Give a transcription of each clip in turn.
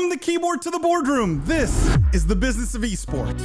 From the keyboard to the boardroom, this is the business of esports.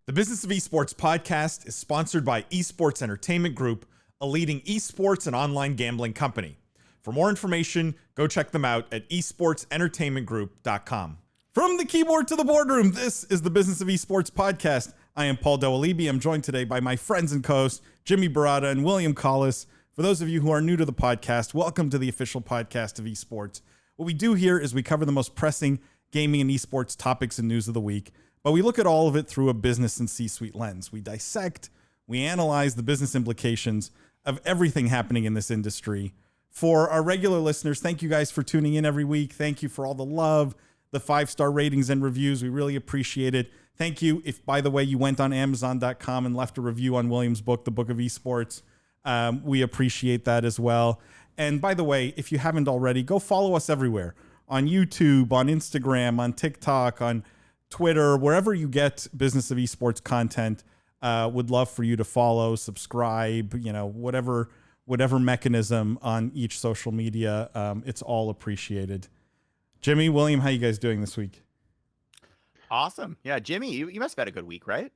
The Business of Esports podcast is sponsored by Esports Entertainment Group, a leading esports and online gambling company. For more information, go check them out at esportsentertainmentgroup.com. From the keyboard to the boardroom, this is the Business of Esports podcast. I am Paul Doalibi. I'm joined today by my friends and co-hosts, Jimmy Barata and William Collis. For those of you who are new to the podcast, welcome to the official podcast of esports. What we do here is we cover the most pressing gaming and esports topics and news of the week, but we look at all of it through a business and C-suite lens. We dissect, we analyze the business implications of everything happening in this industry. For our regular listeners, thank you guys for tuning in every week. Thank you for all the love, the 5-star ratings and reviews. We really appreciate it. Thank you if, by the way, you went on Amazon.com and left a review on William's book, The Book of Esports. We appreciate that as well. And by the way, if you haven't already, go follow us everywhere. On YouTube, on Instagram, on TikTok, on Twitter, wherever you get Business of Esports content. Would love for you to follow, subscribe, whatever mechanism on each social media. It's all appreciated. Jimmy, William, how you guys doing this week? Awesome. Yeah, Jimmy, you must have had a good week, right?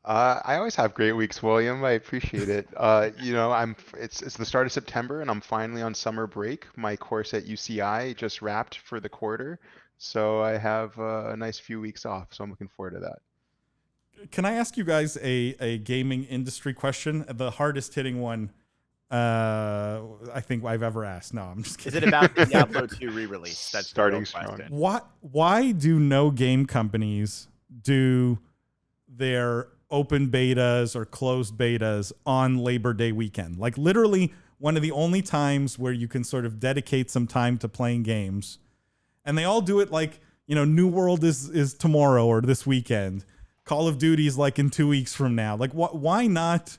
I always have great weeks, William. I appreciate it. It's the start of September and I'm finally on summer break. My course at UCI just wrapped for the quarter. So I have a nice few weeks off. So I'm looking forward to that. Can I ask you guys a gaming industry question? The hardest hitting one I think I've ever asked. No, I'm just kidding. Is it about the Diablo 2 re-release? That's starting strong. Why do no game companies do their open betas or closed betas on Labor Day weekend? Like literally one of the only times where you can sort of dedicate some time to playing games. And they all do it like, New World is tomorrow or this weekend. Call of Duty is like in 2 weeks from now. Like, why not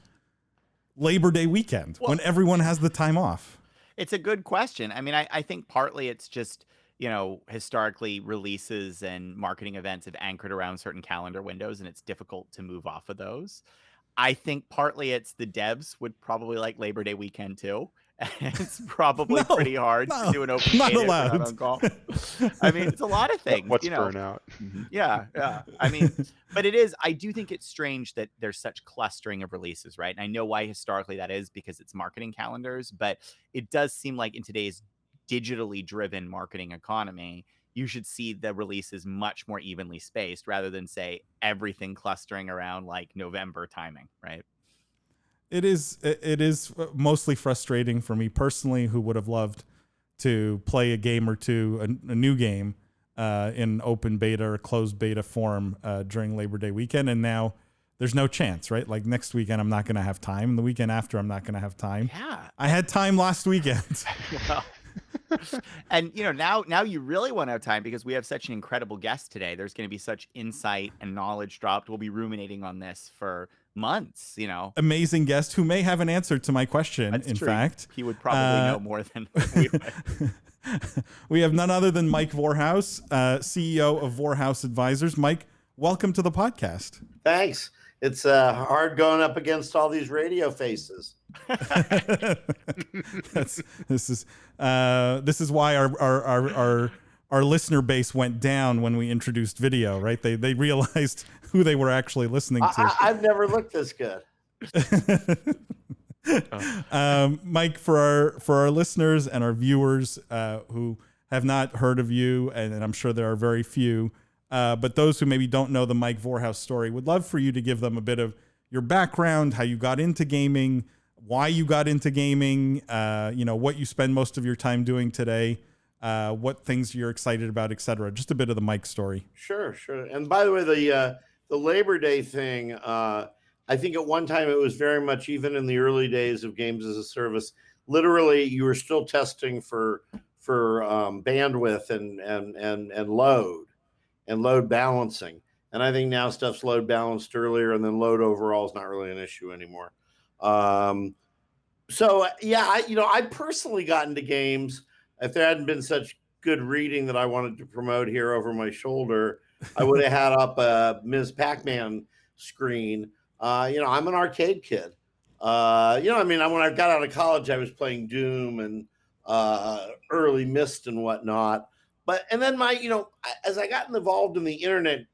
Labor Day weekend when everyone has the time off? It's a good question. I mean, I think partly it's just, historically releases and marketing events have anchored around certain calendar windows and it's difficult to move off of those. I think partly it's the devs would probably like Labor Day weekend too. It's probably pretty hard to do an open not beta allowed. on call. I mean, it's a lot of things. What's burnout? Yeah. I mean, but I do think it's strange that there's such clustering of releases, right? And I know why historically that is because it's marketing calendars, but it does seem like in today's digitally driven marketing economy, you should see the releases much more evenly spaced rather than say everything clustering around like November timing, right? It is mostly frustrating for me personally, who would have loved to play a game or two, a new game in open beta or closed beta form during Labor Day weekend. And now there's no chance, right? Like next weekend, I'm not going to have time. And the weekend after, I'm not going to have time. Yeah. I had time last weekend. Well, and now you really want to have time because we have such an incredible guest today. There's going to be such insight and knowledge dropped. We'll be ruminating on this for months, Amazing guest who may have an answer to my question. That's in true. fact, he would probably know more than we would. We have none other than Mike Vorhaus, CEO of Vorhaus Advisors. Mike, welcome to the podcast. Thanks. It's hard going up against all these radio faces. This is why our listener base went down when we introduced video, right? They realized who they were actually listening to. I've never looked this good. Mike, for our listeners and our viewers who have not heard of you, and I'm sure there are very few, but those who maybe don't know the Mike Vorhaus story, would love for you to give them a bit of your background, how you got into gaming, why you got into gaming, what you spend most of your time doing today, what things you're excited about, etc. Just a bit of the Mike story. Sure. And by the way, the Labor Day thing, I think at one time it was very much, even in the early days of games as a service, literally you were still testing for bandwidth and load balancing. And I think now stuff's load balanced earlier, and then load overall is not really an issue anymore. So yeah, I personally got into games. If there hadn't been such good reading that I wanted to promote here over my shoulder, I would have had up a Ms. Pac-Man screen. I'm an arcade kid. When I got out of college, I was playing Doom and early Myst and whatnot. And then as I got involved in the internet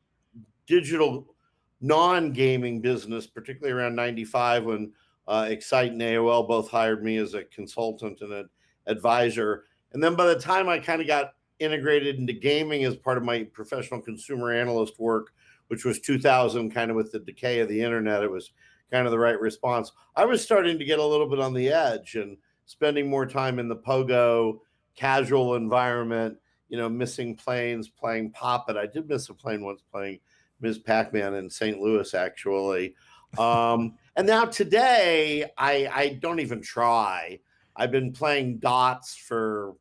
digital non-gaming business, particularly around 95 when Excite and AOL both hired me as a consultant and an advisor. And then by the time I kind of got integrated into gaming as part of my professional consumer analyst work, which was 2000, kind of with the decay of the internet, it was kind of the right response. I was starting to get a little bit on the edge and spending more time in the pogo casual environment, missing planes, playing Pop It. I did miss a plane once playing Ms. Pac-Man in St. Louis, actually. And now today, I don't even try. I've been playing Dots for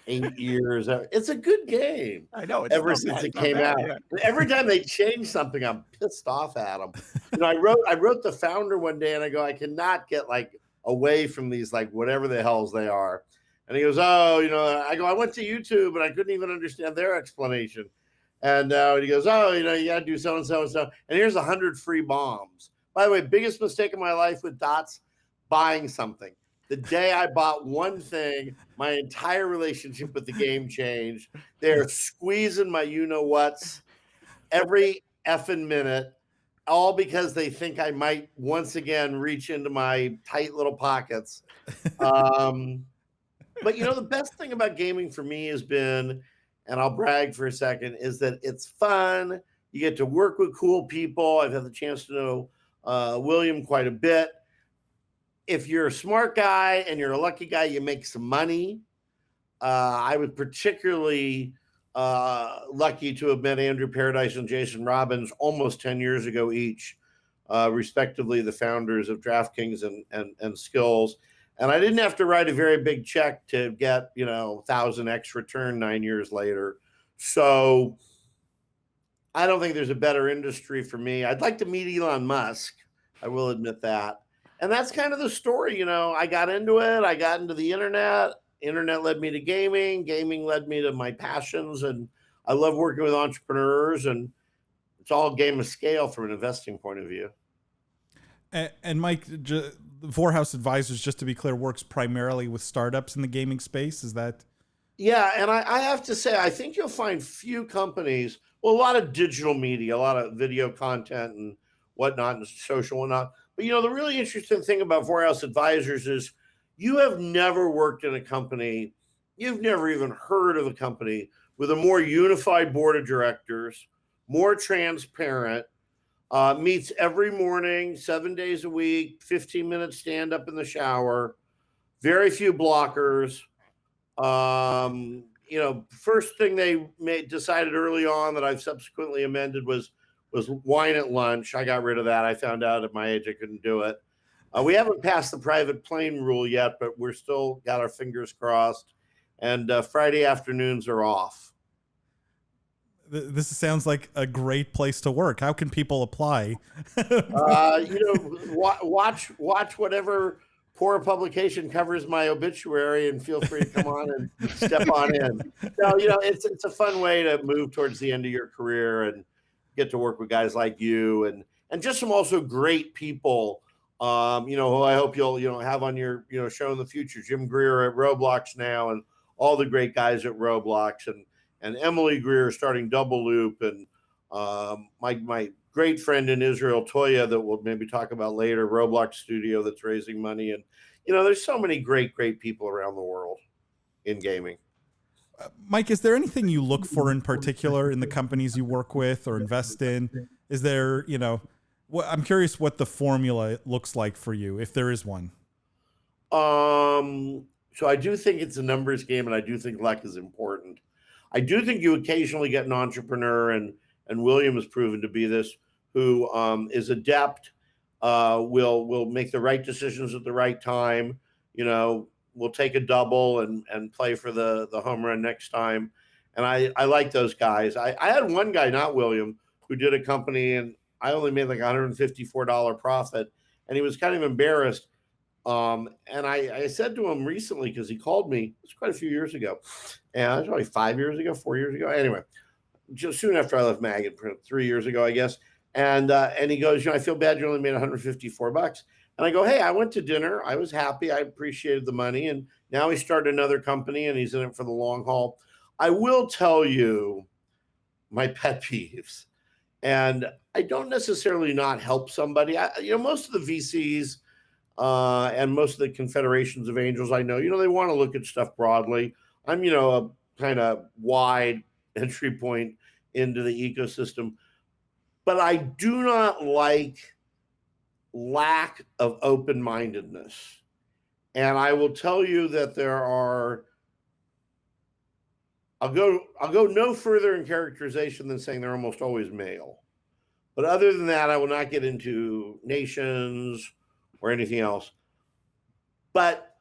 8 years. It's a good game. I know. Ever since it came out. Yeah. Every time they change something, I'm pissed off at them. I wrote the founder one day, and I go, I cannot get away from these whatever the hells they are. And he goes, I go, I went to YouTube, and I couldn't even understand their explanation. And he goes, you got to do so and so and so. And here's 100 free bombs. By the way, biggest mistake of my life with Dots, buying something. The day I bought one thing, my entire relationship with the game changed. They're squeezing my you-know-whats every effing minute, all because they think I might once again reach into my tight little pockets. But the best thing about gaming for me has been, and I'll brag for a second, is that it's fun. You get to work with cool people. I've had the chance to know William quite a bit. If you're a smart guy and you're a lucky guy, you make some money. I was particularly lucky to have met Andrew Paradise and Jason Robbins almost 10 years ago each, respectively the founders of DraftKings and Skills. And I didn't have to write a very big check to get, 1,000x return 9 years later. So I don't think there's a better industry for me. I'd like to meet Elon Musk. I will admit that. And that's kind of the story. I got into it. I got into the internet. Internet led me to gaming. Gaming led me to my passions. And I love working with entrepreneurs. And it's all a game of scale from an investing point of view. And Mike, Vorhaus Advisors, just to be clear, works primarily with startups in the gaming space. Is that? Yeah. And I have to say, I think you'll find few companies, a lot of digital media, a lot of video content and whatnot, and social and whatnot. But, the really interesting thing about Vorhaus Advisors is you have never worked in a company, you've never even heard of a company with a more unified board of directors, more transparent, meets every morning, 7 days a week, 15-minute stand up in the shower, very few blockers. First thing they decided early on that I've subsequently amended was wine at lunch. I got rid of that. I found out at my age I couldn't do it. We haven't passed the private plane rule yet, but we're still got our fingers crossed. And Friday afternoons are off. This sounds like a great place to work. How can people apply? Watch whatever poor publication covers my obituary, and feel free to come on and step on in. No, it's a fun way to move towards the end of your career and get to work with guys like you and just some also great people, who I hope you'll have on your, show in the future. Jim Greer at Roblox now, and all the great guys at Roblox, and Emily Greer starting Double Loop, and my great friend in Israel, Toya, that we'll maybe talk about later, Roblox Studio that's raising money. And, there's so many great people around the world in gaming. Mike, is there anything you look for in particular in the companies you work with or invest in? Is there, I'm curious what the formula looks like for you, if there is one. So I do think it's a numbers game, and I do think luck is important. I do think you occasionally get an entrepreneur, and William has proven to be this, who is adept, will make the right decisions at the right time. we'll take a double and play for the home run next time. And I like those guys. I had one guy, not William, who did a company, and I only made like $154 profit, and he was kind of embarrassed. And I said to him recently, because he called me, it was quite a few years ago, and it was probably 5 years ago, 4 years ago. Anyway, just soon after I left Mag and Print, 3 years ago, I guess. And he goes, I feel bad you only made $154. And I go, hey, I went to dinner. I was happy. I appreciated the money. And now he started another company and he's in it for the long haul. I will tell you my pet peeves. And I don't necessarily not help somebody. Most of the VCs and most of the confederations of angels I know, they want to look at stuff broadly. I'm, a kind of wide entry point into the ecosystem. But I do not like lack of open-mindedness. And I will tell you that there are, I'll go no further in characterization than saying they're almost always male. But other than that, I will not get into nations or anything else. But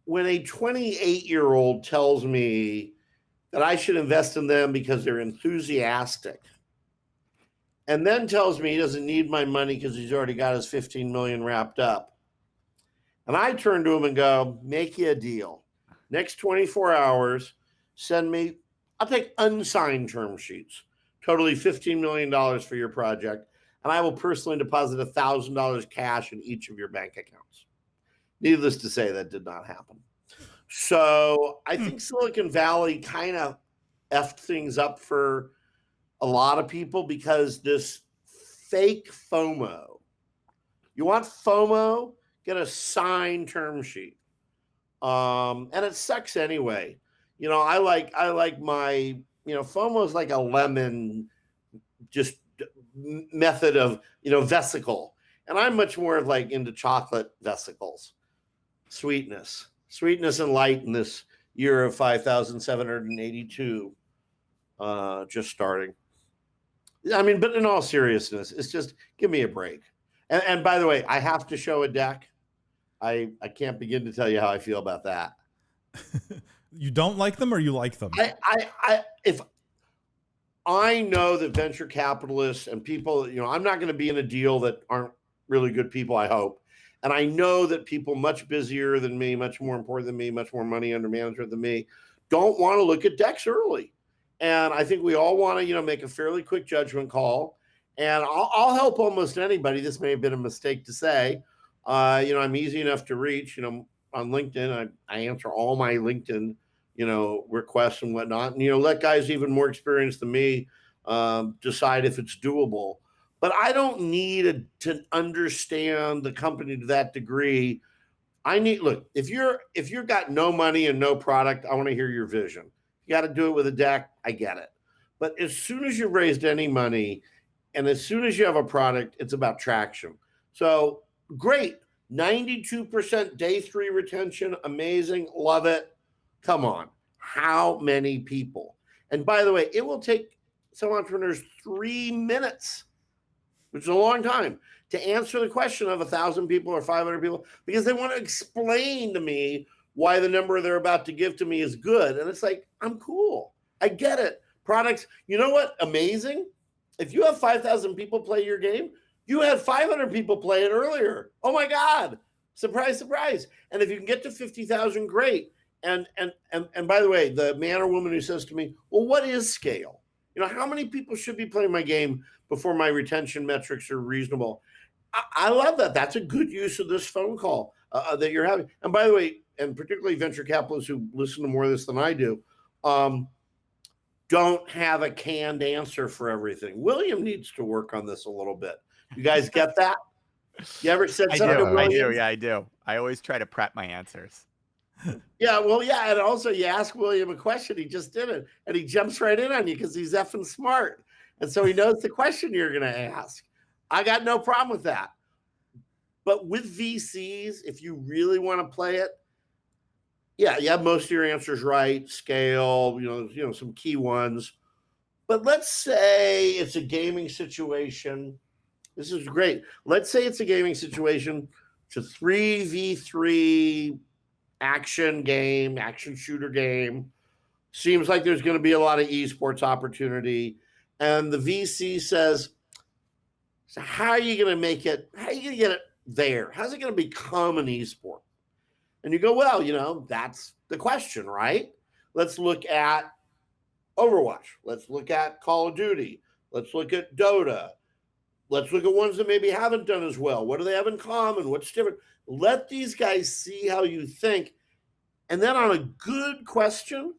when a 28-year-old tells me that I should invest in them because they're enthusiastic, and then tells me he doesn't need my money because he's already got his 15 million wrapped up, and I turn to him and go, make you a deal. Next 24 hours, send me, I'll take unsigned term sheets, totally $15 million for your project, and I will personally deposit $1,000 cash in each of your bank accounts. Needless to say, that did not happen. So I think Silicon Valley kind of effed things up for a lot of people because this fake FOMO. You want FOMO? Get a signed term sheet. And it sucks anyway. I like my, FOMO is like a lemon just method of, vesicle. And I'm much more like into chocolate vesicles. Sweetness and light in this year of 5,782 just starting. I mean, but in all seriousness, it's just give me a break. And by the way, I have to show a deck. I can't begin to tell you how I feel about that. You don't like them or you like them? If I know that venture capitalists and people, I'm not going to be in a deal that aren't really good people, I hope. And I know that people much busier than me, much more important than me, much more money under management than me, don't want to look at decks early. And I think we all want to, make a fairly quick judgment call. And I'll help almost anybody. This may have been a mistake to say. I'm easy enough to reach, on LinkedIn. I answer all my LinkedIn, requests and whatnot. And, let guys even more experienced than me decide if it's doable. But I don't need to understand the company to that degree. If you're got no money and no product, I want to hear your vision. You got to do it with a deck. I get it. But as soon as you've raised any money and as soon as you have a product, it's about traction. So great. 92% day 3 retention. Amazing. Love it. Come on. How many people? And by the way, it will take some entrepreneurs 3 minutes, which is a long time, to answer the question of 1,000 people or 500 people because they want to explain to me why the number they're about to give to me is good. And it's like, I'm cool. I get it. Products, you know what? Amazing. If you have 5,000 people play your game, you had 500 people play it earlier. Oh my God. Surprise, surprise. And if you can get to 50,000, great. And by the way, the man or woman who says to me, well, what is scale? How many people should be playing my game before my retention metrics are reasonable? I love that. That's a good use of this phone call that you're having. And by the way, and particularly venture capitalists who listen to more of this than I do, don't have a canned answer for everything. William needs to work on this a little bit. You guys get that? You ever said something to William? I do. I always try to prep my answers. Yeah, well, yeah, and also you ask William a question, he just did it, and he jumps right in on you because he's effing smart, and so he knows the question you're going to ask. I got no problem with that. But with VCs, if you really want to play it, yeah, you have most of your answers right, scale, some key ones. But let's say it's a gaming situation. This is great. Let's say it's a gaming situation. It's a 3v3 action game, action shooter game. Seems like there's going to be a lot of esports opportunity. And the VC says, so how are you going to make it? How are you going to get it there? How's it going to become an esport? And you go, well, that's the question, right? Let's look at Overwatch. Let's look at Call of Duty. Let's look at Dota. Let's look at ones that maybe haven't done as well. What do they have in common? What's different? Let these guys see how you think. And then on a good question,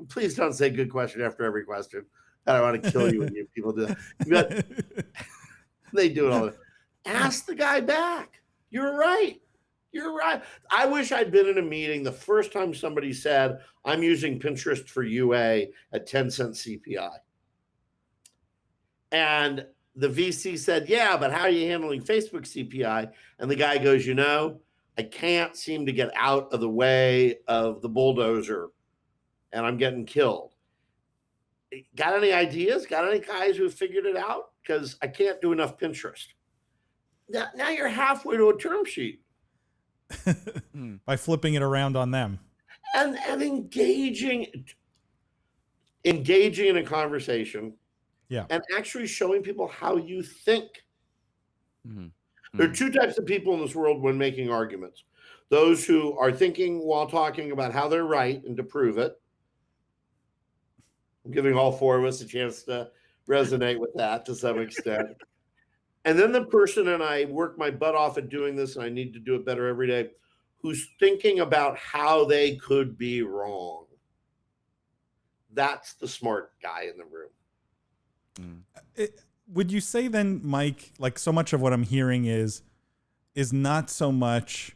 please don't say good question after every question. I don't want to kill you when you people do that. But they do it all the time. Ask the guy back. You're right. You're right. I wish I'd been in a meeting the first time somebody said, I'm using Pinterest for UA at 10 cents CPI. And the VC said, yeah, but how are you handling Facebook CPI? And the guy goes, I can't seem to get out of the way of the bulldozer and I'm getting killed. Got any ideas? Got any guys who have figured it out? Because I can't do enough Pinterest. Now you're halfway to a term sheet. By flipping it around on them. And engaging in a conversation. Yeah. And actually showing people how you think. Mm-hmm. There are two types of people in this world when making arguments. Those who are thinking while talking about how they're right and to prove it. I'm giving all four of us a chance to resonate with that to some extent. And then the person, and I work my butt off at doing this, and I need to do it better every day, who's thinking about how they could be wrong. That's the smart guy in the room. Would you say then, Mike, like so much of what I'm hearing is not so much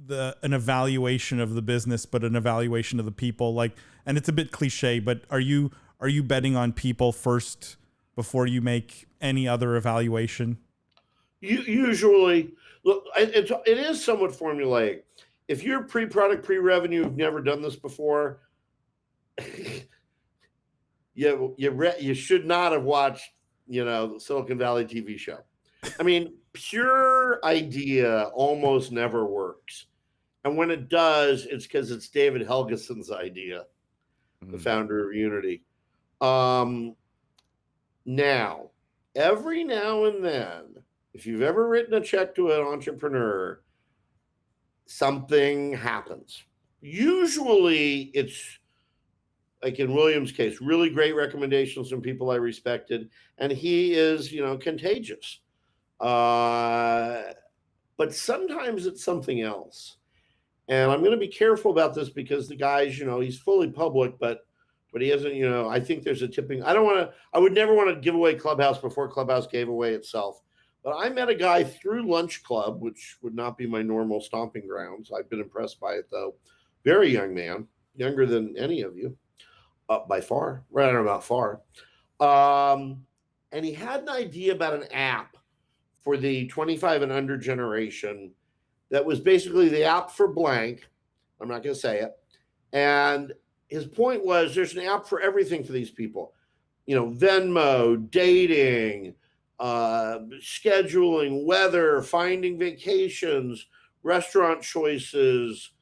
an evaluation of the business, but an evaluation of the people? Like, and it's a bit cliche, but are you betting on people first before you make any other evaluation? Usually, look, it is somewhat formulaic. If you're pre-product, pre-revenue, you've never done this before, you should not have watched, the Silicon Valley TV show. I mean, pure idea almost never works. And when it does, it's because it's David Helgeson's idea, the founder of Unity. Now, every now and then, if you've ever written a check to an entrepreneur, something happens. Usually it's, like in William's case, really great recommendations from people I respected, and he is, contagious. But sometimes it's something else. And I'm going to be careful about this because the guy's, he's fully public, but he hasn't, I think there's a tipping. I would never want to give away Clubhouse before Clubhouse gave away itself. But I met a guy through Lunch Club, which would not be my normal stomping grounds. I've been impressed by it, though. Very young man, younger than any of you, by far. Right, I don't know about far. And he had an idea about an app for the 25 and under generation that was basically the app for blank. I'm not going to say it. And his point was there's an app for everything for these people. Venmo, dating, scheduling, weather, finding vacations, restaurant choices,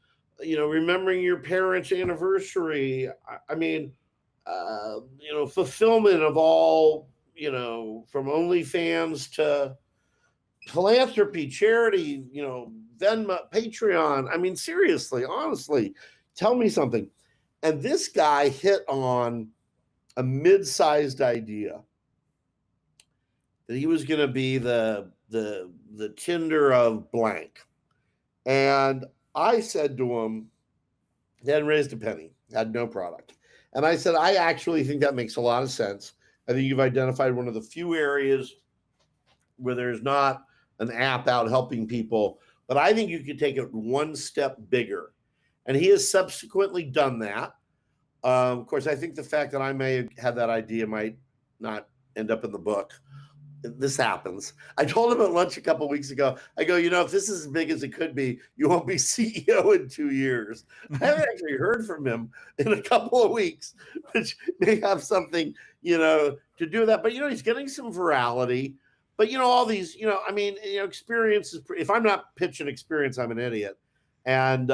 remembering your parents' anniversary. I mean, fulfillment of all, from OnlyFans to philanthropy, charity, Venmo, Patreon. I mean, seriously, honestly, tell me something. And this guy hit on a mid-sized idea that he was going to be the Tinder of blank. And I said to him, he hadn't raised a penny, had no product. And I said, I actually think that makes a lot of sense. I think you've identified one of the few areas where there's not an app out helping people, but I think you could take it one step bigger. And he has subsequently done that. Of course, I think the fact that I may have had that idea might not end up in the book. This happens. I told him at lunch a couple of weeks ago, I go, if this is as big as it could be, you won't be CEO in 2 years. I haven't actually heard from him in a couple of weeks, which may have something, to do with that. But, he's getting some virality. But, all these, experiences, if I'm not pitching experience, I'm an idiot. and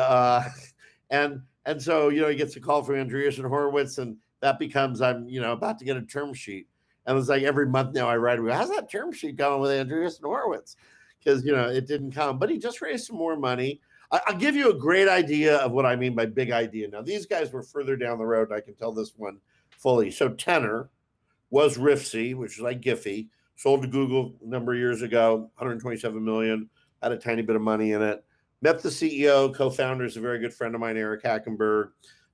and so he gets a call from Andreessen Horowitz, and that becomes I'm about to get a term sheet, and it's like every month now I write, how's that term sheet going with Andreessen Horowitz? Because it didn't come, but he just raised some more money. I'll give you a great idea of what I mean by big idea. Now these guys were further down the road, and I can tell this one fully. So Tenor was Rifsy, which is like Giphy, sold to Google a number of years ago, 127 million, had a tiny bit of money in it. Met the CEO, co-founder is a very good friend of mine, Eric Hackenberg.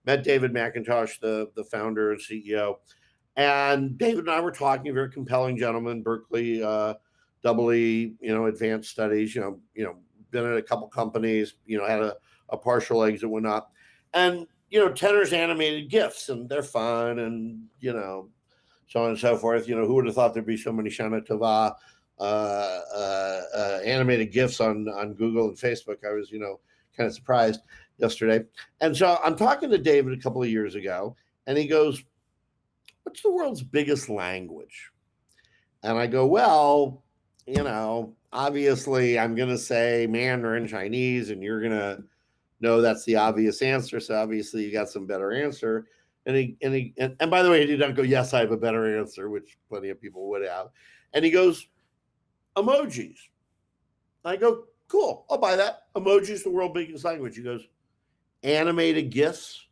Met David McIntosh, the founder and CEO. And David and I were talking, very compelling gentleman, Berkeley, double E, advanced studies, been at a couple companies, had a partial exit, whatnot. And, Tenor's animated GIFs, and they're fun, and, so on and so forth. Who would have thought there'd be so many Shana Tova animated GIFs on Google and Facebook? I was, kind of surprised yesterday. And so I'm talking to David a couple of years ago, and he goes, what's the world's biggest language? And I go, well, obviously I'm going to say Mandarin Chinese, and you're going to know that's the obvious answer. So obviously you got some better answer. And by the way, he did not go, yes, I have a better answer, which plenty of people would have. And he goes, emojis. I go, cool, I'll buy that. Emojis, the world's biggest language. He goes, animated GIFs.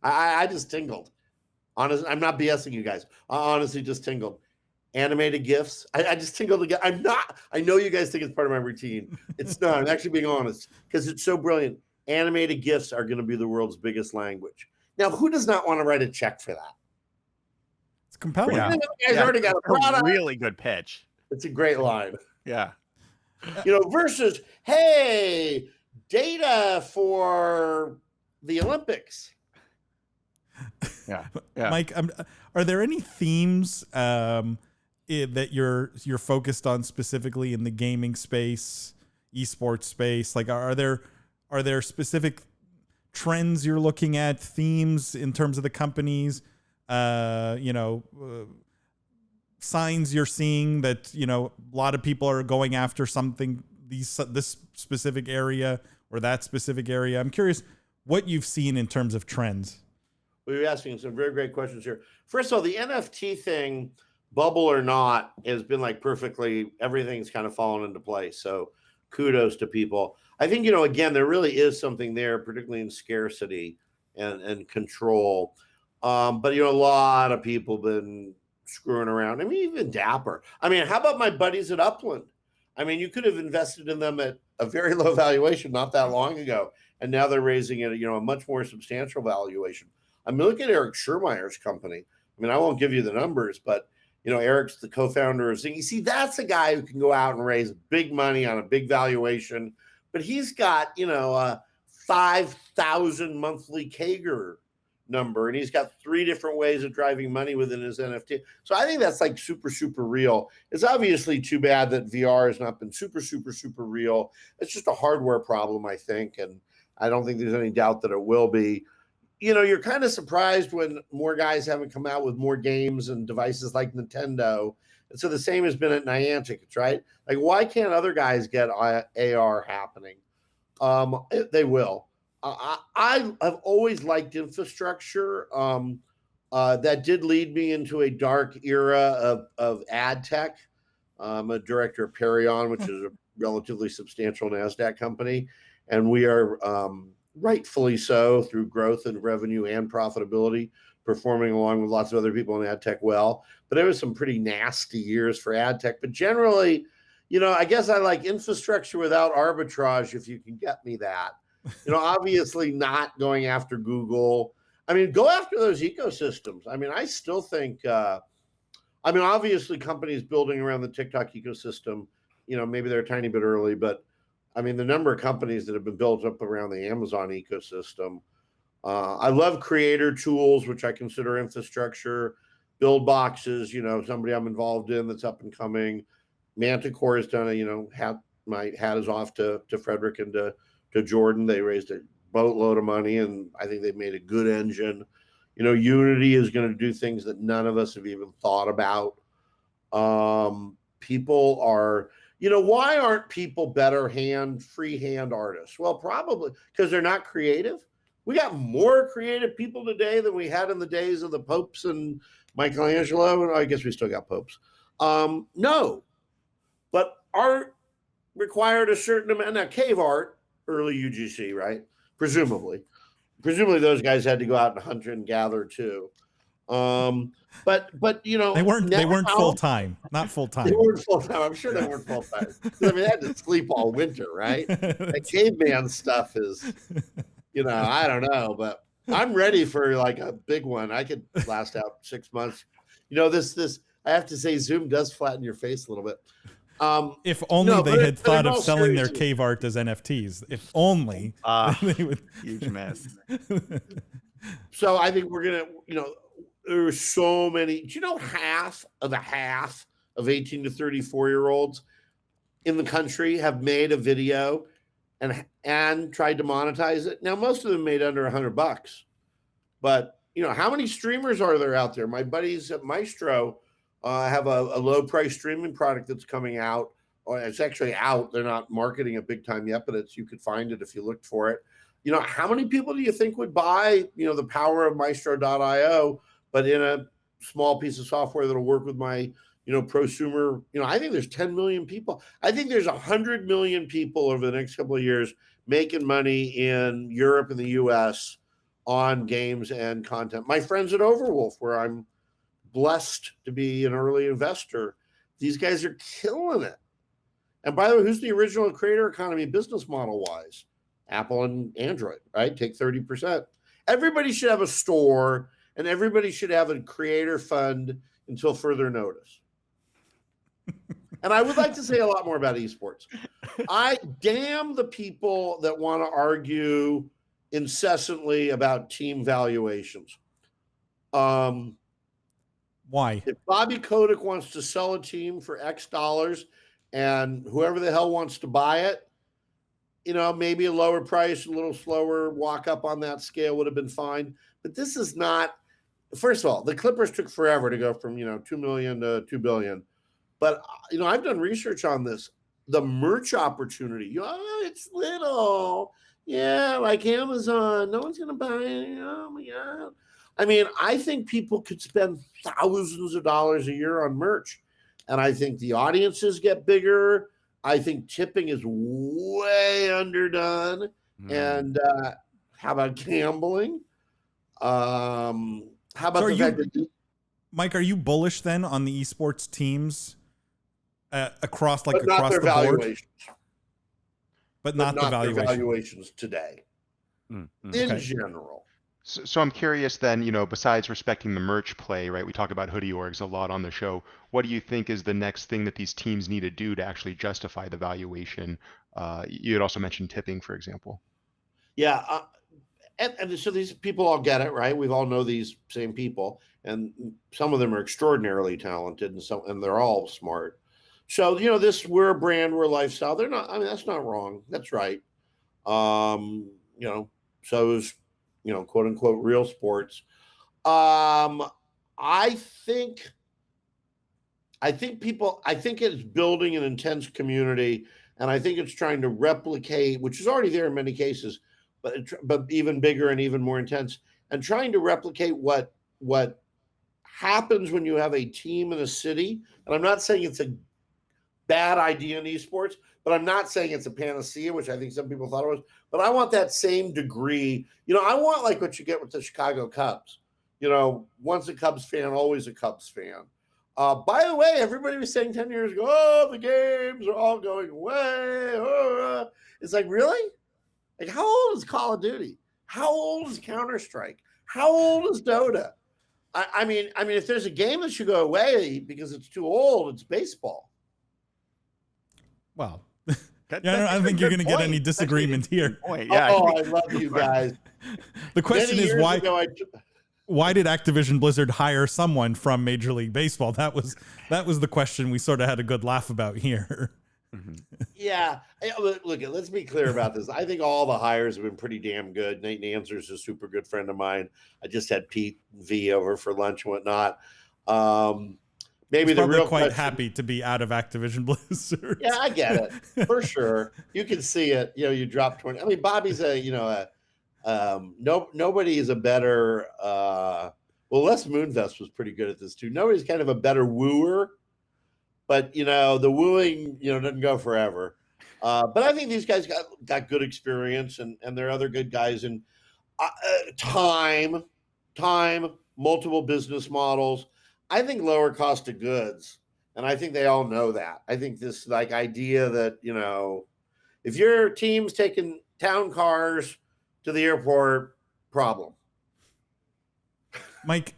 I just tingled. Honestly, I'm not BSing you guys. I honestly just tingled. Animated GIFs. I just tingled again. I know you guys think it's part of my routine. It's not. I'm actually being honest because it's so brilliant. Animated GIFs are going to be the world's biggest language. Now, who does not want to write a check for that? It's compelling. Yeah. You guys already got a product. Really good pitch. It's a great line. Yeah. Versus, hey, data for the Olympics. Yeah. Mike, are there any themes that you're focused on specifically in the gaming space, esports space? Like, are there specific trends you're looking at, themes in terms of the companies, signs you're seeing that, a lot of people are going after something, this specific area or that specific area? I'm curious what you've seen in terms of trends. Well, you're asking some very great questions here. First of all, the NFT thing, bubble or not, has been like perfectly, everything's kind of fallen into place. So kudos to people. I think, again, there really is something there, particularly in scarcity and control. But, a lot of people been screwing around. I mean, even Dapper. I mean, how about my buddies at Upland? I mean, you could have invested in them at a very low valuation not that long ago, and now they're raising it, a much more substantial valuation. I mean, look at Eric Schurmeyer's company. I mean, I won't give you the numbers, but, Eric's the co-founder of Zing. You see, that's a guy who can go out and raise big money on a big valuation, but he's got, a 5,000 monthly CAGR number, and he's got 3 different ways of driving money within his NFT. So I think that's like super, super real. It's obviously too bad that VR has not been super, super, super real. It's just a hardware problem, I think, and I don't think there's any doubt that it will be. You're kind of surprised when more guys haven't come out with more games and devices like Nintendo. And so the same has been at Niantic, right? Like, why can't other guys get AR happening? They will. I have always liked infrastructure. That did lead me into a dark era of ad tech. I'm a director of Perion, which is a relatively substantial NASDAQ company. And we are rightfully so through growth and revenue and profitability, performing along with lots of other people in ad tech well. But there was some pretty nasty years for ad tech. But generally, I guess I like infrastructure without arbitrage, if you can get me that. Obviously not going after Google. I mean, go after those ecosystems. I mean, I still think, obviously companies building around the TikTok ecosystem, maybe they're a tiny bit early, but I mean, the number of companies that have been built up around the Amazon ecosystem. I love creator tools, which I consider infrastructure. Build boxes, somebody I'm involved in that's up and coming. Manticore has done my hat is off to Frederick and to Jordan. They raised a boatload of money, and I think they've made a good engine. Unity is going to do things that none of us have even thought about. People are, Why aren't people better freehand artists? Well, probably because they're not creative. We got more creative people today than we had in the days of the popes and Michelangelo. And I guess we still got popes. No, but art required a certain amount. Now, cave art, early UGC, right? Presumably those guys had to go out and hunt and gather too. But they weren't full time, not full time. They weren't full time. I'm sure they weren't full time. I mean, they had to sleep all winter, right? That caveman stuff is, I don't know, but I'm ready for like a big one. I could last out 6 months. This I have to say, Zoom does flatten your face a little bit. If only they had thought of selling their cave art as NFTs. If only they would. Huge mess. So I think we're gonna, there's so many. Do you know half of 18 to 34-year-olds in the country have made a video and tried to monetize it? Now, most of them made under $100, but how many streamers are there out there? My buddies at Maestro have a low price streaming product that's coming out. It's actually out. They're not marketing it big time yet, but you could find it if you looked for it. How many people do you think would buy, the power of Maestro.io, but in a small piece of software that'll work with my, prosumer? I think there's 10 million people. I think there's 100 million people over the next couple of years making money in Europe and the US on games and content. My friends at Overwolf, where I'm blessed to be an early investor, these guys are killing it. And by the way, who's the original creator economy business model wise? Apple and Android, right? Take 30%. Everybody should have a store, and everybody should have a creator fund until further notice. And I would like to say a lot more about esports. I damn the people that want to argue incessantly about team valuations. Why? If Bobby Kotick wants to sell a team for X dollars and whoever the hell wants to buy it, maybe a lower price, a little slower walk up on that scale would have been fine. But this is not, first of all, the Clippers took forever to go from, 2 million to 2 billion. But, I've done research on this. The merch opportunity, it's little. Yeah, like Amazon. No one's going to buy it. Oh, my God. I mean, I think people could spend thousands of dollars a year on merch. And I think the audiences get bigger. I think tipping is way underdone. And how about gambling? How about fact that Mike, are you bullish then on the esports teams across the board? But not the valuations today. In general. So I'm curious then, besides respecting the merch play, right? We talk about hoodie orgs a lot on the show. What do you think is the next thing that these teams need to do to actually justify the valuation? You had also mentioned tipping, for example. Yeah. And so these people all get it, right? We've all know these same people, and some of them are extraordinarily talented, and they're all smart. So, we're a brand, we're a lifestyle. They're not, that's not wrong. That's right. So is, quote unquote, real sports. I think it's building an intense community, and I think it's trying to replicate, which is already there in many cases, but even bigger and even more intense, and trying to replicate what happens when you have a team in a city. And I'm not saying it's a bad idea in esports, but I'm not saying it's a panacea, which I think some people thought it was. But I want that same degree. I want like what you get with the Chicago Cubs. Once a Cubs fan, always a Cubs fan. By the way, everybody was saying 10 years ago, oh, the games are all going away. It's like, really? Like, how old is Call of Duty? How old is Counter-Strike? How old is Dota? I mean, if there's a game that should go away because it's too old, it's baseball. Well, I don't think you're going to get any disagreement here. Yeah. I love you guys. The question is why did Activision Blizzard hire someone from Major League Baseball? That was the question we sort of had a good laugh about here. Mm-hmm. Yeah. Look, let's be clear about this. I think all the hires have been pretty damn good. Nate Nanzer's a super good friend of mine. I just had Pete V over for lunch and whatnot. maybe He's the probably real quite question, happy to be out of Activision Blizzard. yeah, I get it for sure. You can see it. You drop 20. I mean, Bobby's nobody is a better. Well, Les Moonves was pretty good at this too. Nobody's kind of a better wooer, but the wooing doesn't go forever. But I think these guys got good experience, and there are other good guys in time, multiple business models. I think lower cost of goods, and I think they all know that. I think this idea that if your team's taking town cars to the airport, problem. Mike,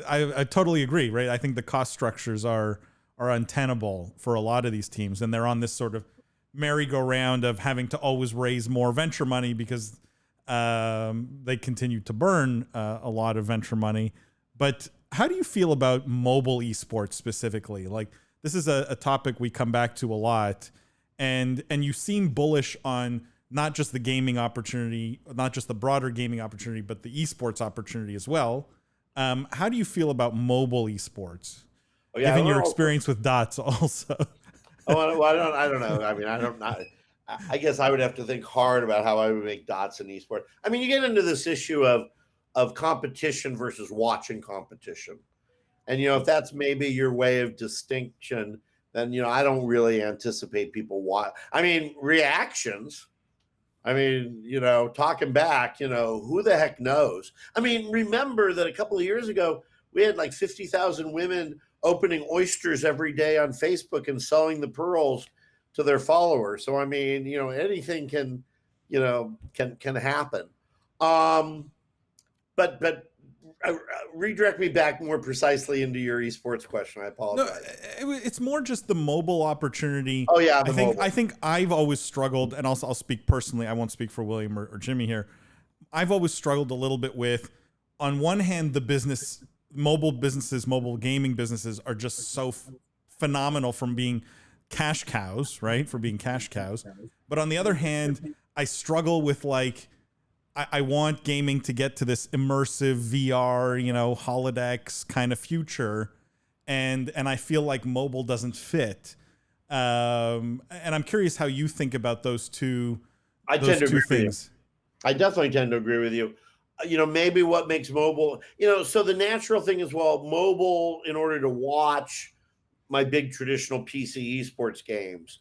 I totally agree, right? I think the cost structures are untenable for a lot of these teams, and they're on this sort of merry-go-round of having to always raise more venture money because they continue to burn a lot of venture money. But how do you feel about mobile esports specifically? Like, this is a topic we come back to a lot, and you seem bullish on not just the gaming opportunity, not just the broader gaming opportunity, but the esports opportunity as well. How do you feel about mobile esports, given your experience with dots also? Well, I don't know. I mean, I guess I would have to think hard about how I would make dots in esports. I mean, you get into this issue of competition versus watching competition. And, if that's maybe your way of distinction, then, I don't really anticipate people reactions. I mean, talking back, who the heck knows? I mean, remember that a couple of years ago, we had like 50,000 women opening oysters every day on Facebook and selling the pearls to their followers. So, I mean, anything can happen. But redirect me back more precisely into your esports question. I apologize. No, it's more just the mobile opportunity. Oh yeah, I think I've always struggled, and I'll speak personally. I won't speak for William or Jimmy here. I've always struggled a little bit with, on one hand, mobile gaming businesses are just so phenomenal from being cash cows, right? For being cash cows. But on the other hand, I struggle with I want gaming to get to this immersive VR, holodecks kind of future. And I feel like mobile doesn't fit. And I'm curious how you think about those two things. I definitely tend to agree with you. Maybe what makes mobile, so the natural thing is, mobile, in order to watch my big traditional PC esports games,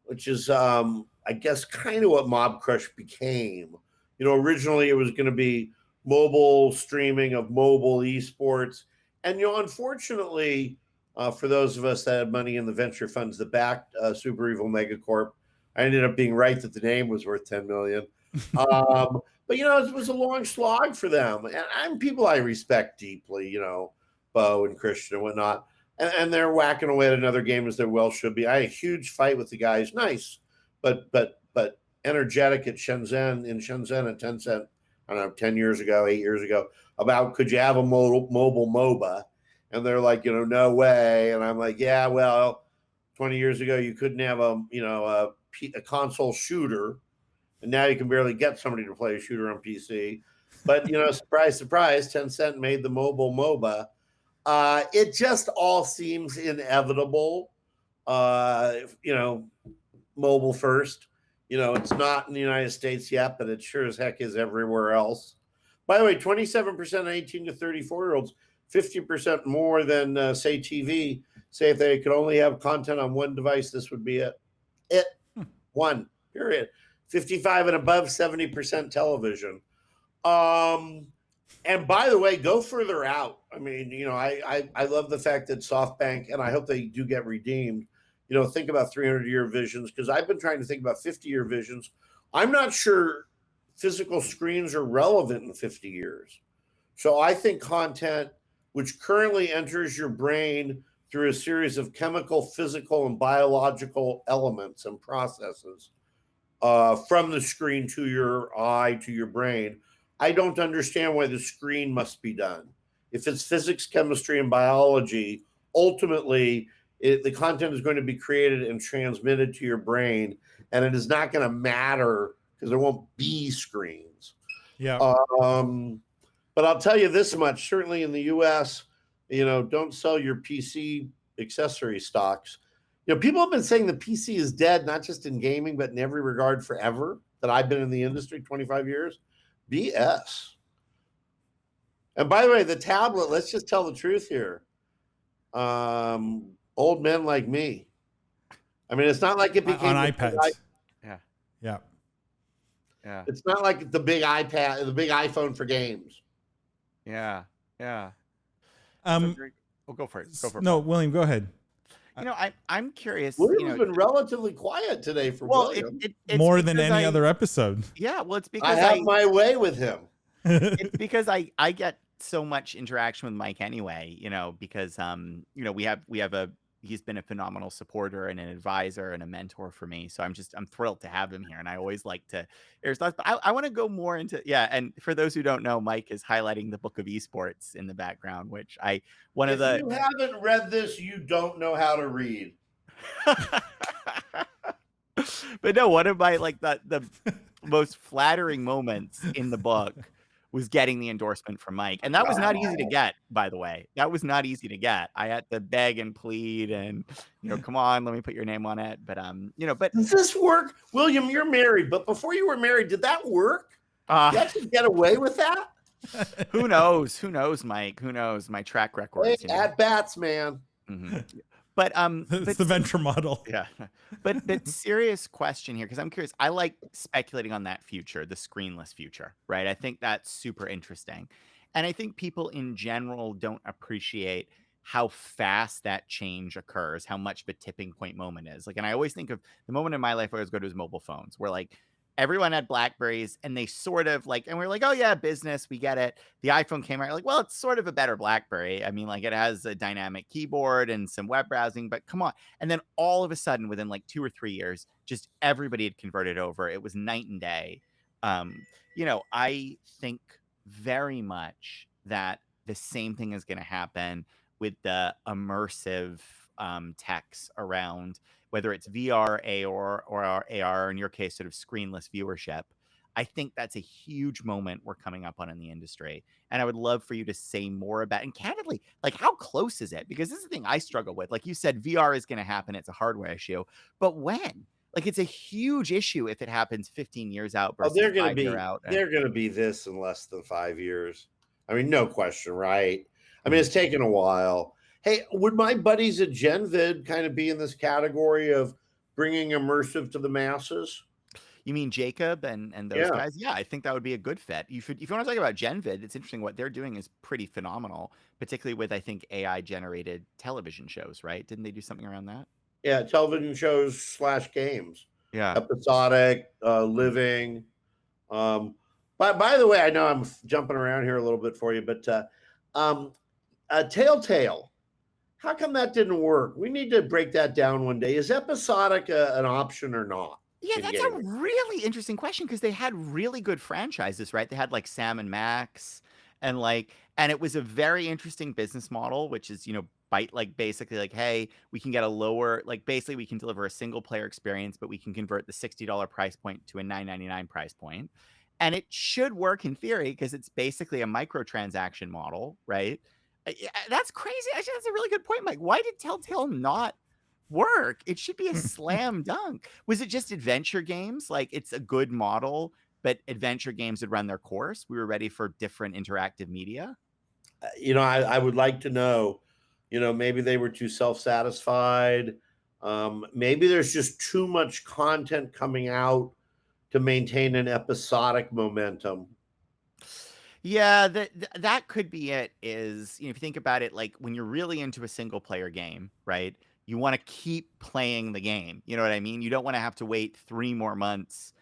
which is, I guess, kind of what Mob Crush became. Originally it was going to be mobile streaming of mobile esports. And, unfortunately, for those of us that had money in the venture funds that backed Super Evil Megacorp, I ended up being right that the name was worth 10 million. But, it was a long slog for them. And I'm people I respect deeply, Bo and Christian and whatnot. And they're whacking away at another game as they well should be. I had a huge fight with the guys. Nice. But energetic in Shenzhen at Tencent, I don't know, 10 years ago, 8 years ago, about could you have a mobile MOBA? And they're like, no way. And I'm like, yeah, well, 20 years ago, you couldn't have a console shooter. And now you can barely get somebody to play a shooter on PC. But, surprise, surprise, Tencent made the mobile MOBA. It just all seems inevitable, mobble first. It's not in the United States yet, but it sure as heck is everywhere else. By the way, 27% of 18 to 34-year-olds, 50% more than, say, TV, say if they could only have content on one device, this would be it. One, period. 55 and above, 70% television. And by the way, go further out. I mean, I love the fact that SoftBank, and I hope they do get redeemed, think about 300-year visions, because I've been trying to think about 50-year visions. I'm not sure physical screens are relevant in 50 years. So I think content which currently enters your brain through a series of chemical, physical, and biological elements and processes from the screen to your eye, to your brain. I don't understand why the screen must be done. If it's physics, chemistry, and biology, ultimately, the content is going to be created and transmitted to your brain, and it is not going to matter because there won't be screens. Yeah. But I'll tell you this much, certainly in the US, don't sell your PC accessory stocks. People have been saying the PC is dead, not just in gaming, but in every regard forever that I've been in the industry, 25 years. BS. And by the way, the tablet, let's just tell the truth here. Old men like me. I mean, it's not like it became on iPads. Yeah. It's not like the big iPad, the big iPhone for games. Yeah. Go for it. Go for it. No, William, go ahead. I'm curious. William's been relatively quiet today for William. It's more than any other episode. Yeah, well, it's because I have my way with him. It's because I get so much interaction with Mike anyway, because he's been a phenomenal supporter and an advisor and a mentor for me. So I'm thrilled to have him here. And I always like to hear his thoughts, but I want to go more into, and for those who don't know, Mike is highlighting the Book of Esports in the background, which if you haven't read this, you don't know how to read. But no, one of my the most flattering moments in the book was getting the endorsement from Mike. And that was not easy to get, by the way. That was not easy to get. I had to beg and plead and, come on, let me put your name on it. But, but does this work? William, you're married, but before you were married, did that work? You actually get away with that? Who knows? Who knows, Mike? Who knows? My track record. Hey, at bats, man. Mm-hmm. But it's the venture model. Yeah. But serious question here, because I'm curious. I like speculating on that future, the screenless future, right? I think that's super interesting. And I think people in general don't appreciate how fast that change occurs, how much of a tipping point moment is. And I always think of the moment in my life I always go to is mobile phones, where everyone had Blackberries and they sort of and we're like, oh yeah, business, we get it. The iPhone came out, well, it's sort of a better Blackberry. I mean, it has a dynamic keyboard and some web browsing, but come on. And then all of a sudden, within 2 or 3 years, just everybody had converted over. It was night and day. I think very much that the same thing is going to happen with the immersive techs around, whether it's VR, AR, or AR, in your case, sort of screenless viewership. I think that's a huge moment we're coming up on in the industry. And I would love for you to say more about, and candidly, how close is it? Because this is the thing I struggle with. Like you said, VR is going to happen. It's a hardware issue. But when? It's a huge issue if it happens 15 years out versus they're going 5 years out. They're going to be this in less than 5 years. I mean, no question, right? I mean, it's taken a while. Hey, would my buddies at GenVid kind of be in this category of bringing immersive to the masses? You mean Jacob and those guys? Yeah, I think that would be a good fit. If you want to talk about GenVid, it's interesting. What they're doing is pretty phenomenal, particularly with, I think, AI-generated television shows, right? Didn't they do something around that? Yeah, television shows / games. Yeah. Episodic, living. By the way, I know I'm jumping around here a little bit for you, but Telltale. How come that didn't work? We need to break that down one day. Is episodic an option or not? Yeah, that's a really interesting question, because they had really good franchises, right? They had Sam and Max, and it was a very interesting business model, which is, basically hey, we can get a lower, basically we can deliver a single player experience, but we can convert the $60 price point to a $9.99 price point. And it should work in theory, because it's basically a microtransaction model, right? That's crazy. Actually, that's a really good point, Mike. Why did Telltale not work? It should be a slam dunk. Was it just adventure games? It's a good model, but adventure games would run their course. We were ready for different interactive media. I would like to know, maybe they were too self-satisfied. Maybe there's just too much content coming out to maintain an episodic momentum. Yeah, that could be it. Is, if you think about it, when you're really into a single player game, right? You want to keep playing the game. You know what I mean? You don't want to have to wait 3 more months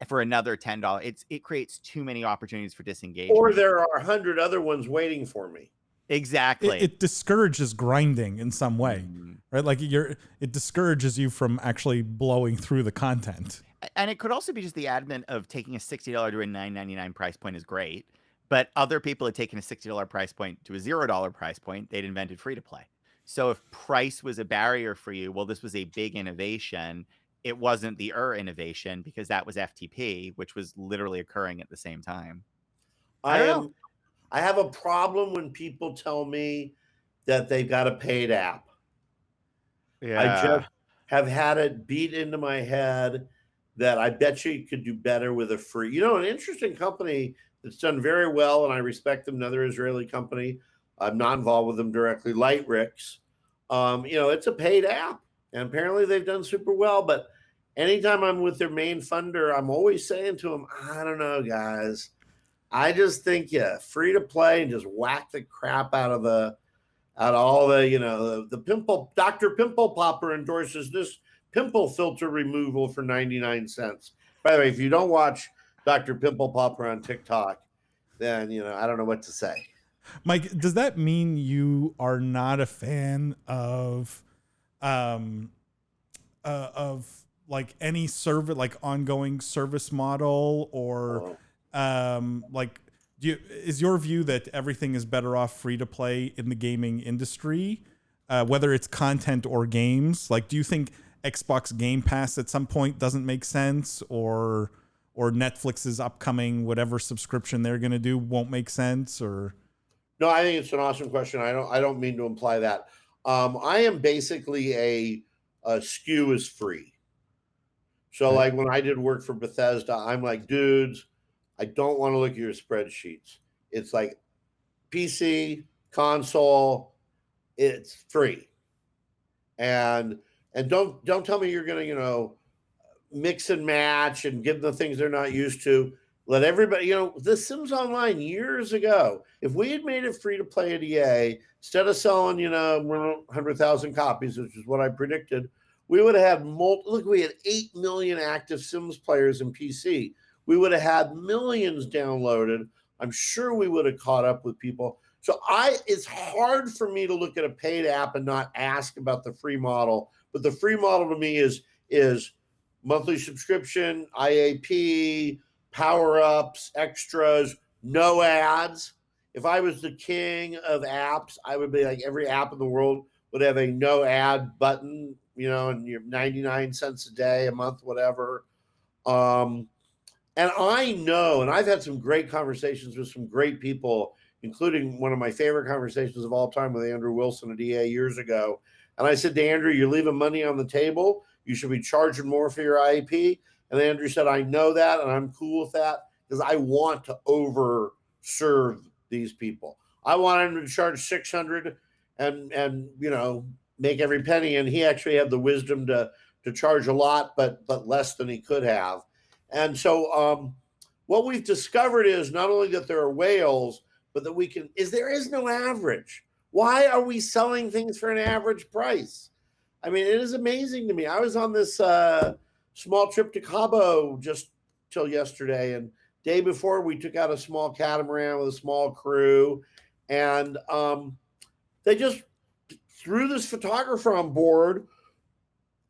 for another $10. It creates too many opportunities for disengagement. Or there are 100 other ones waiting for me. Exactly. It discourages grinding in some way, right? It discourages you from actually blowing through the content. And it could also be just the advent of taking a $60 to a $9.99 price point is great. But other people had taken a $60 price point to a $0 price point. They'd invented free to play. So if price was a barrier for you, well, this was a big innovation. It wasn't the innovation, because that was FTP, which was literally occurring at the same time. I have a problem when people tell me that they've got a paid app. I Yeah. just have had it beat into my head that I bet you could do better with a free. You know, an interesting company that's done very well, and I respect them, another Israeli company. I'm not involved with them directly, Lightrix. You know, it's a paid app, and apparently they've done super well. But anytime I'm with their main funder, I'm always saying to them, I don't know, guys. I just think, yeah, free to play and just whack the crap out of all the, you know, the pimple. Dr. Pimple Popper endorses this pimple filter removal for 99 cents. By the way, if you don't watch Dr. Pimple Popper on TikTok, then, you know, I don't know what to say. Mike, does that mean you are not a fan of like any service, like ongoing service model, or like, is your view that everything is better off free to play in the gaming industry, whether it's content or games? Like, do you think Xbox Game Pass at some point doesn't make sense, or Netflix's upcoming whatever subscription they're going to do won't make sense? Or no, I think it's an awesome question. I don't mean to imply that. I am basically a SKU is free. So right. like when I did work for Bethesda, I'm like, dudes, I don't want to look at your spreadsheets. It's like PC, console, it's free. And don't tell me you're gonna, you know, mix and match and give them the things they're not used to. Let everybody, you know, The Sims Online years ago, if we had made it free to play at EA, instead of selling, you know, 100,000 copies, which is what I predicted, we would have had look, we had 8 million active Sims players in PC. We would have had millions downloaded. I'm sure we would have caught up with people. So it's hard for me to look at a paid app and not ask about the free model. But the free model to me is monthly subscription, IAP, power-ups, extras, no ads. If I was the king of apps, I would be like every app in the world would have a no ad button, you know, and you're 99 cents a day, a month, whatever. And I know, and I've had some great conversations with some great people, including one of my favorite conversations of all time with Andrew Wilson at EA years ago. And I said to Andrew, you're leaving money on the table. You should be charging more for your IAP. And Andrew said, I know that, and I'm cool with that because I want to overserve these people. I want him to charge 600 and you know, make every penny. And he actually had the wisdom to charge a lot, but less than he could have. And so what we've discovered is not only that there are whales, but that there is no average. Why are we selling things for an average price? I mean, it is amazing to me. I was on this small trip to Cabo just till yesterday, and day before we took out a small catamaran with a small crew, and they just threw this photographer on board.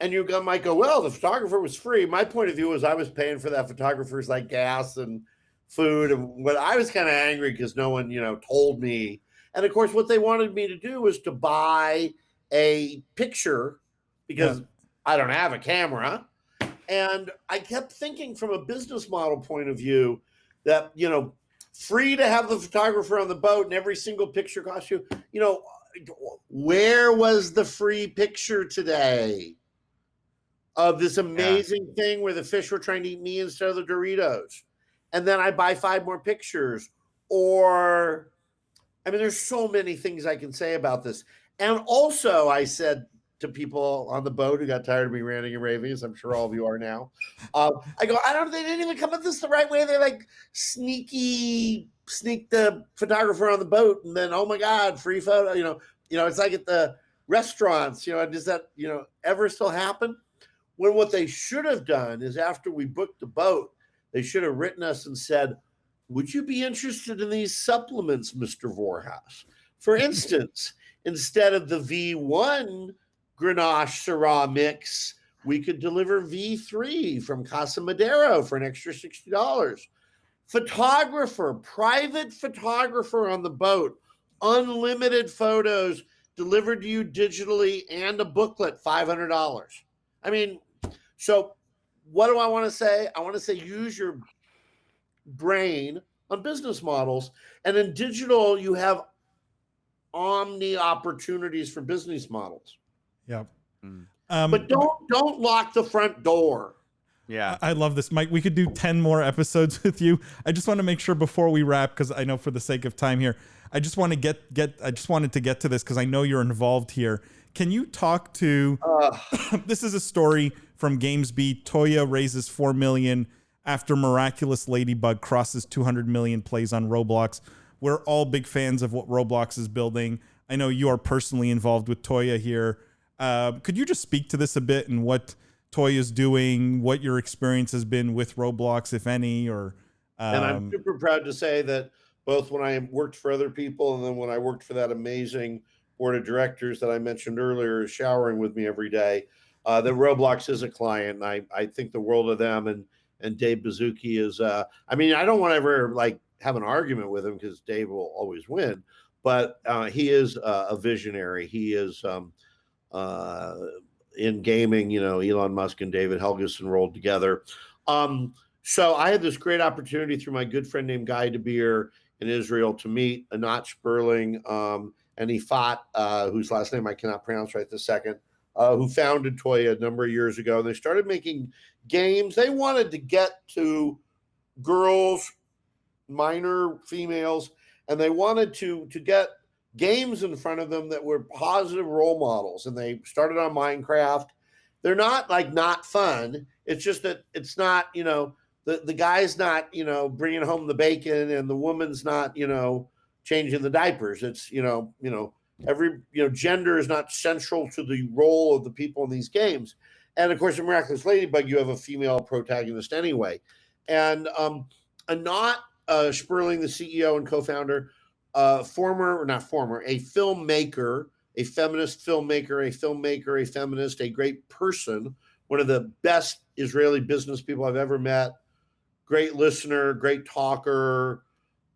And you might go, well, the photographer was free. My point of view was I was paying for that photographer's like gas and food. And what I was kind of angry because no one, you know, told me. And of course, what they wanted me to do was to buy a picture because I don't have a camera. And I kept thinking from a business model point of view that, you know, free to have the photographer on the boat and every single picture costs you, you know, where was the free picture today of this amazing thing where the fish were trying to eat me instead of the Doritos? And then I buy 5 more pictures. Or, I mean, there's so many things I can say about this. And also I said to people on the boat who got tired of me ranting and raving, as I'm sure all of you are now, I go, they didn't even come at this the right way. They like sneak the photographer on the boat and then, oh my God, free photo, you know, it's like at the restaurants, you know, does that, you know, ever still happen? When what they should have done is after we booked the boat, they should have written us and said, would you be interested in these supplements, Mr. Vorhaus? For instance, instead of the V1 Grenache Syrah mix, we could deliver V3 from Casa Madero for an extra $60. Photographer, private photographer on the boat, unlimited photos delivered to you digitally and a booklet, $500. I mean, so what do I want to say? I want to say use your brain on business models. And in digital, you have omni opportunities for business models. Yep. Mm. But don't lock the front door. Yeah. I love this, Mike. We could do 10 more episodes with you. I just want to make sure before we wrap, because I know for the sake of time here, I just want to I just wanted to get to this because I know you're involved here. Can you talk to, this is a story from GamesBeat. Toya raises $4 million after Miraculous Ladybug crosses 200 million plays on Roblox. We're all big fans of what Roblox is building. I know you are personally involved with Toya here. Could you just speak to this a bit and what Toya is doing, what your experience has been with Roblox, if any? Or and I'm super proud to say that both when I worked for other people and then when I worked for that amazing board of directors that I mentioned earlier is showering with me every day, that Roblox is a client. And I think the world of them, and Dave Bazuki is, I mean, I don't want to ever like have an argument with him because Dave will always win, but he is a visionary. He is in gaming, you know, Elon Musk and David Helgeson rolled together. So I had this great opportunity through my good friend named Guy DeBeer in Israel to meet Anat Sperling and Ifat, whose last name I cannot pronounce right this second, who founded Toya a number of years ago. And they started making games. They wanted to get to girls, minor females, and they wanted to get games in front of them that were positive role models. And they started on Minecraft. They're not like not fun. It's just that it's not, you know, the guy's not, you know, bringing home the bacon and the woman's not, you know, changing the diapers. It's, you know, every, you know, gender is not central to the role of the people in these games. And of course, in Miraculous Ladybug, you have a female protagonist anyway. And Anat Sperling, the CEO and co-founder, a filmmaker, a feminist filmmaker, a feminist, a great person, one of the best Israeli business people I've ever met, great listener, great talker,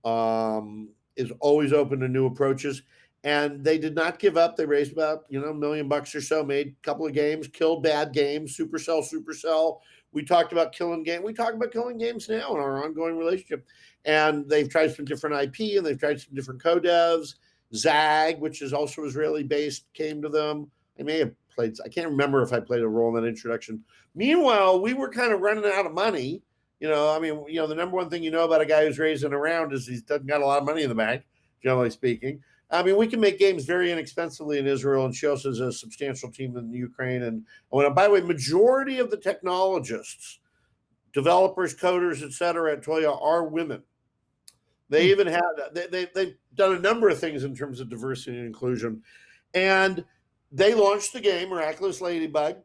is always open to new approaches. And they did not give up. They raised about, you know, $1 million or so, made a couple of games, killed bad games, Supercell. We talked about killing games. We talk about killing games now in our ongoing relationship. And they've tried some different IP and they've tried some different co-devs. Zag, which is also Israeli based, came to them. I may have played, I can't remember if I played a role in that introduction. Meanwhile, we were kind of running out of money. You know, I mean, you know, the number one thing you know about a guy who's raising around is he doesn't got a lot of money in the bank, generally speaking. I mean, we can make games very inexpensively in Israel, and she also has a substantial team in Ukraine. And by the way, majority of the technologists, developers, coders, et cetera, at Toya are women. They even have, they've done a number of things in terms of diversity and inclusion. And they launched the game, Miraculous Ladybug,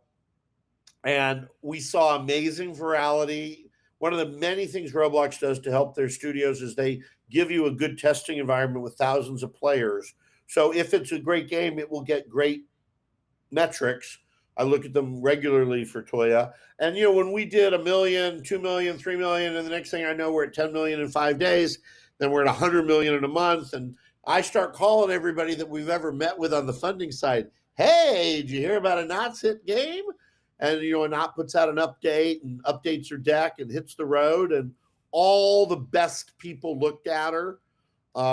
and we saw amazing virality. One of the many things Roblox does to help their studios is they give you a good testing environment with thousands of players. So if it's a great game, it will get great metrics. I look at them regularly for Toya. And, you know, when we did 1 million, 2 million, 3 million, and the next thing I know, we're at 10 million in 5 days, then we're at 100 million in a month. And I start calling everybody that we've ever met with on the funding side. Hey, did you hear about a Anat's hit game? And, you know, Anat puts out an update and updates her deck and hits the road. And all the best people looked at her.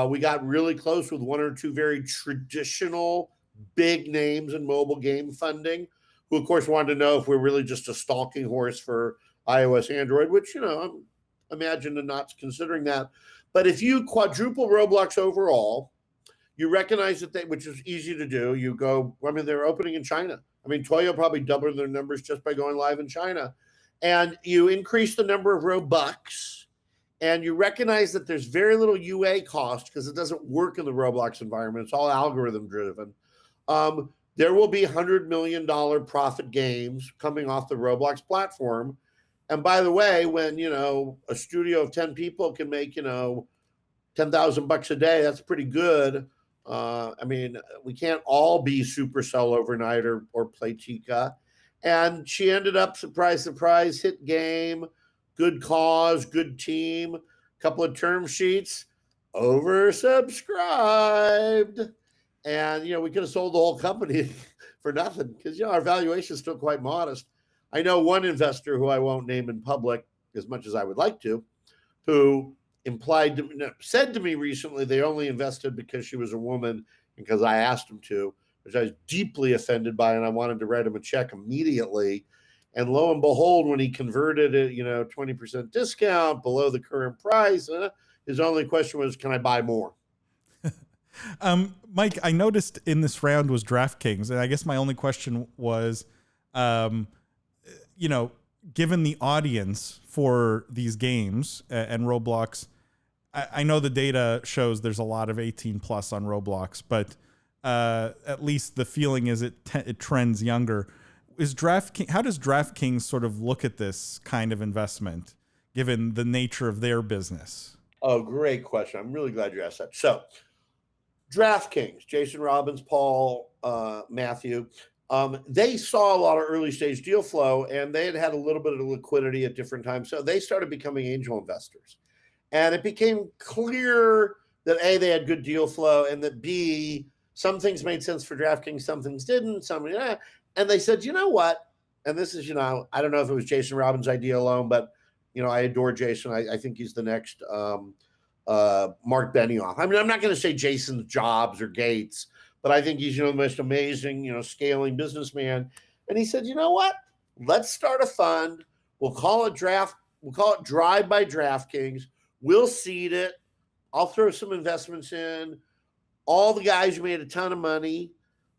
We got really close with 1 or 2 very traditional big names in mobile game funding, who, of course, wanted to know if we're really just a stalking horse for iOS, Android, which, you know, I imagine Anat's considering that. But if you quadruple Roblox overall, you recognize that which is easy to do. You go, I mean, they're opening in China. I mean, Toya probably doubled their numbers just by going live in China. And you increase the number of Robux, and you recognize that there's very little UA cost because it doesn't work in the Roblox environment. It's all algorithm driven. There will be $100 million profit games coming off the Roblox platform. And by the way, when, you know, a studio of 10 people can make, you know, $10,000 a day, that's pretty good. I mean, we can't all be Supercell overnight or Playtika. And she ended up, surprise, surprise, hit game, good cause, good team, couple of term sheets, oversubscribed. And, you know, we could have sold the whole company for nothing because, you know, our valuation is still quite modest. I know one investor who I won't name in public as much as I would like to, who said to me recently they only invested because she was a woman and because I asked them to. which I was deeply offended by, and I wanted to write him a check immediately. And lo and behold, when he converted it, 20% discount below the current price, his only question was, can I buy more? Mike, I noticed in this round was DraftKings, and I guess my only question was, given the audience for these games and Roblox, I know the data shows there's a lot of 18 plus on Roblox, but at least the feeling is it trends younger. How does DraftKings sort of look at this kind of investment, given the nature of their business? Oh, great question. I'm really glad you asked that. So, DraftKings, Jason Robbins, Paul, Matthew, they saw a lot of early stage deal flow, and they had a little bit of liquidity at different times. So they started becoming angel investors. And it became clear that A, they had good deal flow, and that B, some things made sense for DraftKings, some things didn't. And they said, you know what? And this is, I don't know if it was Jason Robbins' idea alone, but, I adore Jason. I think he's the next Mark Benioff. I mean, I'm not going to say Jason's Jobs or Gates, but I think he's, the most amazing, scaling businessman. And he said, you know what? Let's start a fund. We'll call it Drive by DraftKings. We'll seed it. I'll throw some investments in. All the guys who made a ton of money.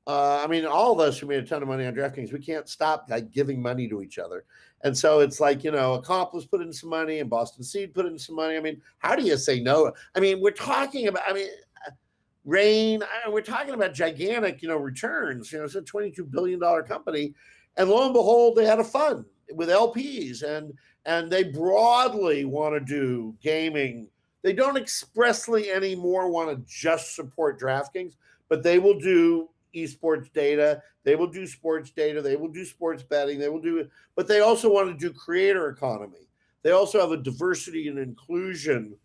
All of us who made a ton of money on DraftKings, we can't stop giving money to each other. And so it's like, Accomplice put in some money and Boston Seed put in some money. How do you say no? We're talking about, Rain, we're talking about gigantic, returns. It's a $22 billion company. And lo and behold, they had a fund with LPs and they broadly want to do gaming. They don't expressly anymore want to just support DraftKings, but they will do esports data. They will do sports data. They will do sports betting. But they also want to do creator economy. They also have a diversity and inclusion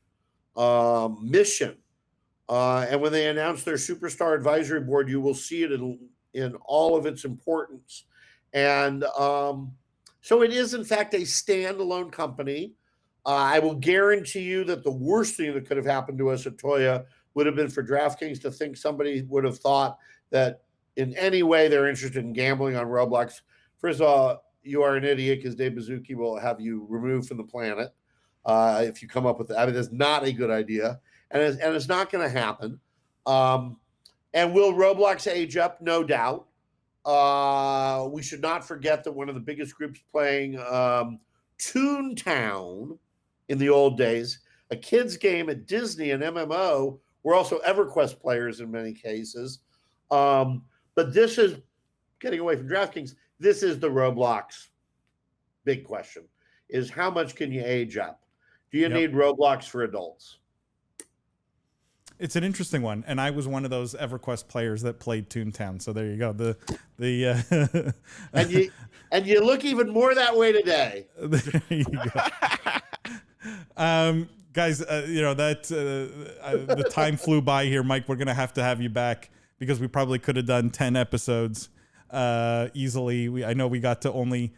mission. And when they announce their superstar advisory board, you will see it in all of its importance. And so it is, in fact, a standalone company. I will guarantee you that the worst thing that could have happened to us at Toya would have been for DraftKings to think somebody would have thought that in any way they're interested in gambling on Roblox. First of all, you are an idiot because Dave Baszucki will have you removed from the planet if you come up with that. It's not a good idea, and it's not going to happen. And will Roblox age up? No doubt. We should not forget that one of the biggest groups playing Toontown in the old days, a kids game at Disney, an MMO, were also EverQuest players in many cases. But this is getting away from DraftKings. This is the Roblox big question, is how much can you age up? Do you need Roblox for adults? It's an interesting one, and I was one of those EverQuest players that played Toontown. So there you go. And you look even more that way today. There you go. Guys, the time flew by here, Mike. We're gonna have to have you back because we probably could have done 10 episodes easily. I know we got to only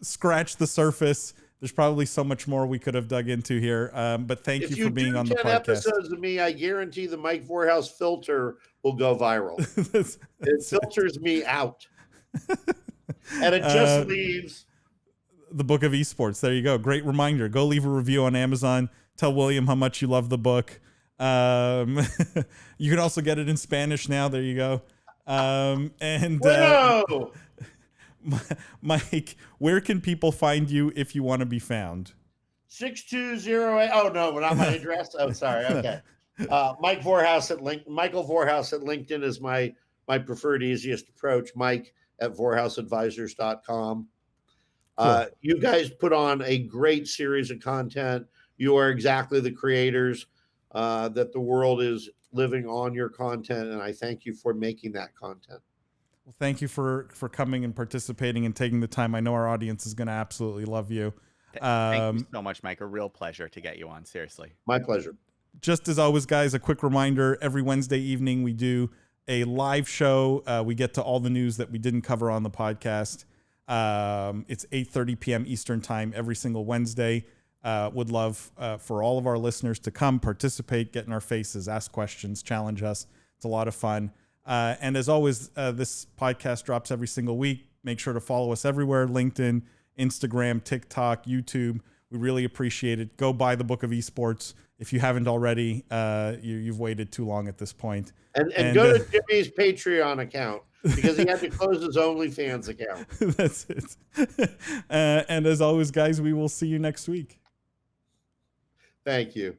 scratch the surface. There's probably so much more we could have dug into here. But thank you for being on the podcast. If you do 10 episodes of me, I guarantee the Mike Vorhaus filter will go viral. It filters me out. And it just leaves the Book of Esports. There you go. Great reminder. Go leave a review on Amazon. Tell William how much you love the book. You can also get it in Spanish now. There you go. Mike, where can people find you if you want to be found? 6208. Oh no, not my address. Oh, sorry. Okay. Michael Vorhaus at LinkedIn is my preferred, easiest approach. Mike at VorhausAdvisors.com. Cool. You guys put on a great series of content. You are exactly the creators that the world is living on your content, and I thank you for making that content. Well, thank you for coming and participating and taking the time. I know our audience is going to absolutely love you. Thank you so much, Mike. A real pleasure to get you on. Seriously. My pleasure. Just as always, guys, a quick reminder, every Wednesday evening we do a live show. We get to all the news that we didn't cover on the podcast. It's 8:30 p.m. Eastern time every single Wednesday. Would love for all of our listeners to come participate, get in our faces, ask questions, challenge us. It's a lot of fun. And as always, this podcast drops every single week. Make sure to follow us everywhere: LinkedIn, Instagram, TikTok, YouTube. We really appreciate it. Go buy the Book of Esports if you haven't already. You've waited too long at this point. And go to Jimmy's Patreon account because he had to close his OnlyFans account. That's it. And as always, guys, we will see you next week. Thank you.